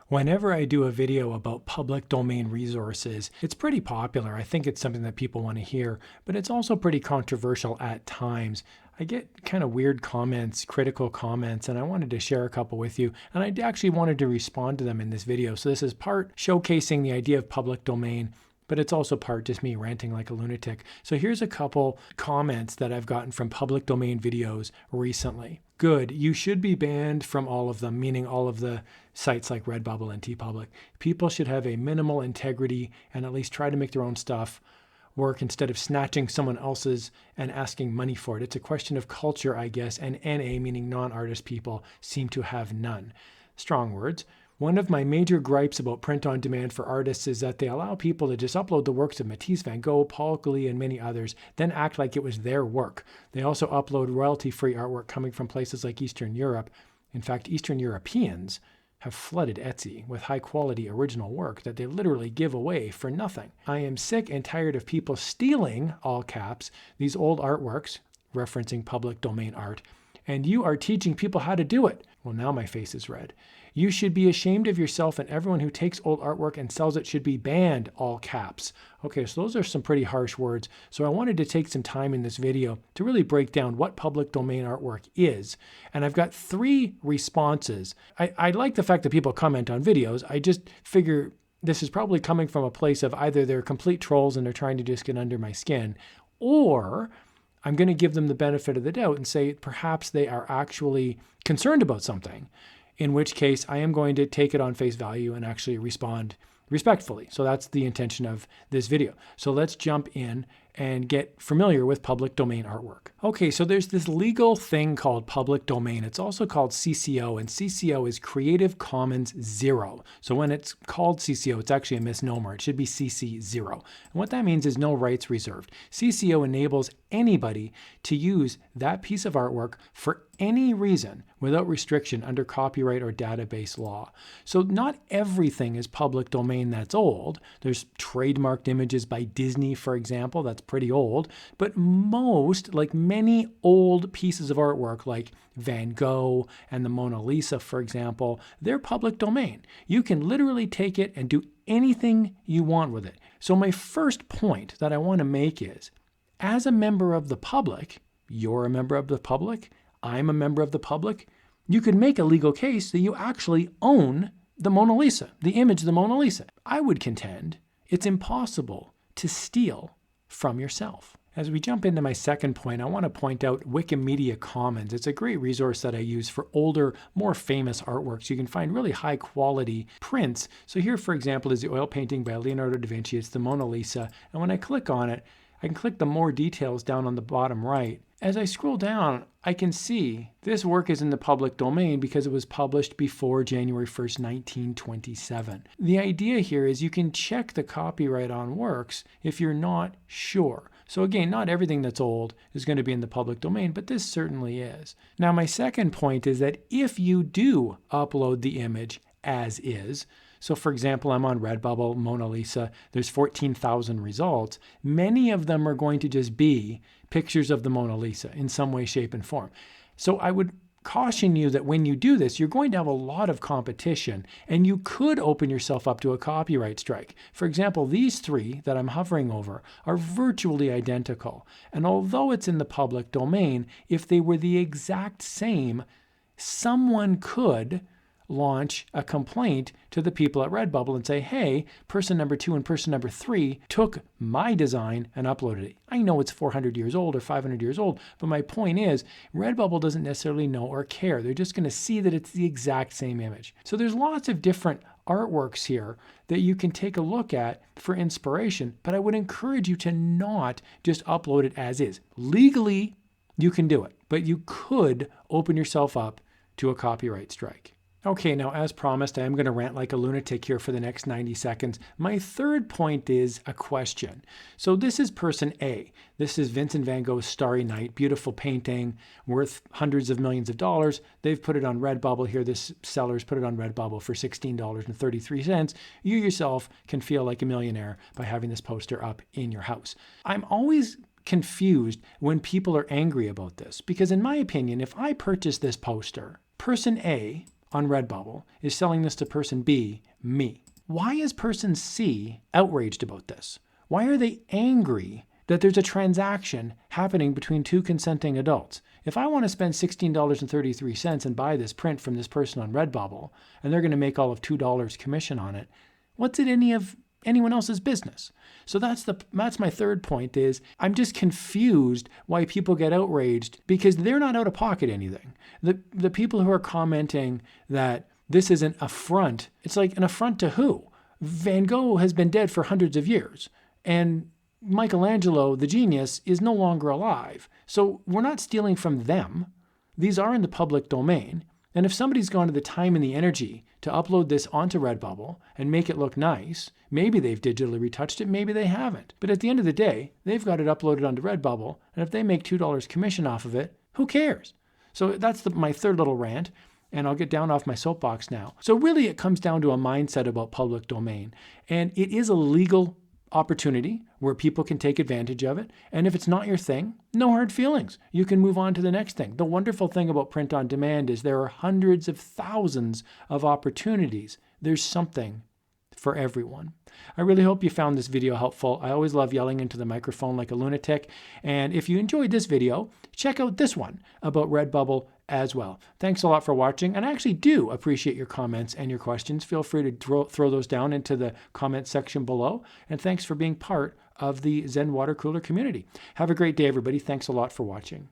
Whenever I do a video about public domain resources, it's pretty popular. I think it's something that people want to hear, but it's also pretty controversial at times. I get kind of weird comments, critical comments, and I wanted to share a couple with you. And I actually wanted to respond to them in this video. So this is part showcasing the idea of public domain, but it's also part just me ranting like a lunatic. So here's a couple comments that I've gotten from public domain videos recently. Good, you should be banned from all of them, meaning all of the sites like Redbubble and TeePublic. People should have a minimal integrity and at least try to make their own stuff work instead of snatching someone else's and asking money for it. It's a question of culture, I guess, and NA, meaning non-artist people, seem to have none. Strong words. One of my major gripes about print on demand for artists is that they allow people to just upload the works of Matisse, Van Gogh, Paul Gauguin, and many others, then act like it was their work. They also upload royalty-free artwork coming from places like Eastern Europe. In fact, Eastern Europeans have flooded Etsy with high-quality original work that they literally give away for nothing. I am sick and tired of people stealing, all caps, these old artworks, referencing public domain art, and you are teaching people how to do it. Well, now my face is red. You should be ashamed of yourself, and everyone who takes old artwork and sells it should be banned, all caps. Okay, so those are some pretty harsh words. So I wanted to take some time in this video to really break down what public domain artwork is. And I've got 3 responses. I like the fact that people comment on videos. I just figure this is probably coming from a place of either they're complete trolls and they're trying to just get under my skin, or I'm going to give them the benefit of the doubt and say perhaps they are actually concerned about something, in which case I am going to take it on face value and actually respond respectfully. So that's the intention of this video. So let's jump in and get familiar with public domain artwork. Okay, so there's this legal thing called public domain. It's also called CCO, and CCO is Creative Commons Zero. So when it's called CCO, it's actually a misnomer. It should be CC Zero. And what that means is no rights reserved. CCO enables anybody to use that piece of artwork for any reason without restriction under copyright or database law. So not everything is public domain that's old. There's trademarked images by Disney, for example, that's pretty old, but most, like many old pieces of artwork like Van Gogh and the Mona Lisa, for example, they're public domain. You can literally take it and do anything you want with it. So my first point that I want to make is, as a member of the public, you're a member of the public, I'm a member of the public, you could make a legal case that you actually own the Mona Lisa, the image of the Mona Lisa. I would contend it's impossible to steal from yourself. As we jump into my second point, I want to point out Wikimedia Commons. It's a great resource that I use for older, more famous artworks. You can find really high quality prints. So here, for example, is the oil painting by Leonardo da Vinci. It's the Mona Lisa. And when I click on it, I can click the more details down on the bottom right. As I scroll down, I can see this work is in the public domain because it was published before January 1st, 1927. The idea here is you can check the copyright on works if you're not sure. So again, not everything that's old is going to be in the public domain, but this certainly is. Now, my second point is that if you do upload the image as is, so for example, I'm on Redbubble, Mona Lisa, there's 14,000 results. Many of them are going to just be pictures of the Mona Lisa in some way, shape, and form. So I would caution you that when you do this, you're going to have a lot of competition and you could open yourself up to a copyright strike. For example, these 3 that I'm hovering over are virtually identical. And although it's in the public domain, if they were the exact same, someone could launch a complaint to the people at Redbubble and say, hey, person number 2 and person number 3 took my design and uploaded it. I know it's 400 years old or 500 years old, but my point is Redbubble doesn't necessarily know or care. They're just going to see that it's the exact same image. So there's lots of different artworks here that you can take a look at for inspiration, but I would encourage you to not just upload it as is. Legally, you can do it, but you could open yourself up to a copyright strike. Okay, now as promised, I am going to rant like a lunatic here for the next 90 seconds. My third point is a question. So this is person A. This is Vincent van Gogh's Starry Night, beautiful painting, worth hundreds of millions of dollars. They've put it on Redbubble here. This seller's put it on Redbubble for $16.33. You yourself can feel like a millionaire by having this poster up in your house. I'm always confused when people are angry about this because in my opinion, if I purchase this poster, person A on Redbubble is selling this to person B, me. Why is person C outraged about this? Why are they angry that there's a transaction happening between two consenting adults? If I want to spend $16.33 and buy this print from this person on Redbubble, and they're going to make all of $2 commission on it, what's it any of anyone else's business? So that's my third point is I'm just confused why people get outraged because they're not out of pocket anything. The people who are commenting that this is an affront, it's like an affront to who? Van Gogh has been dead for hundreds of years, and Michelangelo, the genius, is no longer alive. So we're not stealing from them. These are in the public domain. And if somebody's gone to the time and the energy to upload this onto Redbubble and make it look nice, maybe they've digitally retouched it, maybe they haven't. But at the end of the day, they've got it uploaded onto Redbubble, and if they make $2 commission off of it, who cares? So that's my third little rant, and I'll get down off my soapbox now. So really it comes down to a mindset about public domain, and it is a legal opportunity where people can take advantage of it. And if it's not your thing, no hard feelings. You can move on to the next thing. The wonderful thing about print on demand is there are hundreds of thousands of opportunities. There's something for everyone. I really hope you found this video helpful. I always love yelling into the microphone like a lunatic. And if you enjoyed this video, check out this one about Redbubble as well. Thanks a lot for watching. And I actually do appreciate your comments and your questions. Feel free to throw those down into the comment section below. And thanks for being part of the Zen Watercooler community. Have a great day, everybody. Thanks a lot for watching.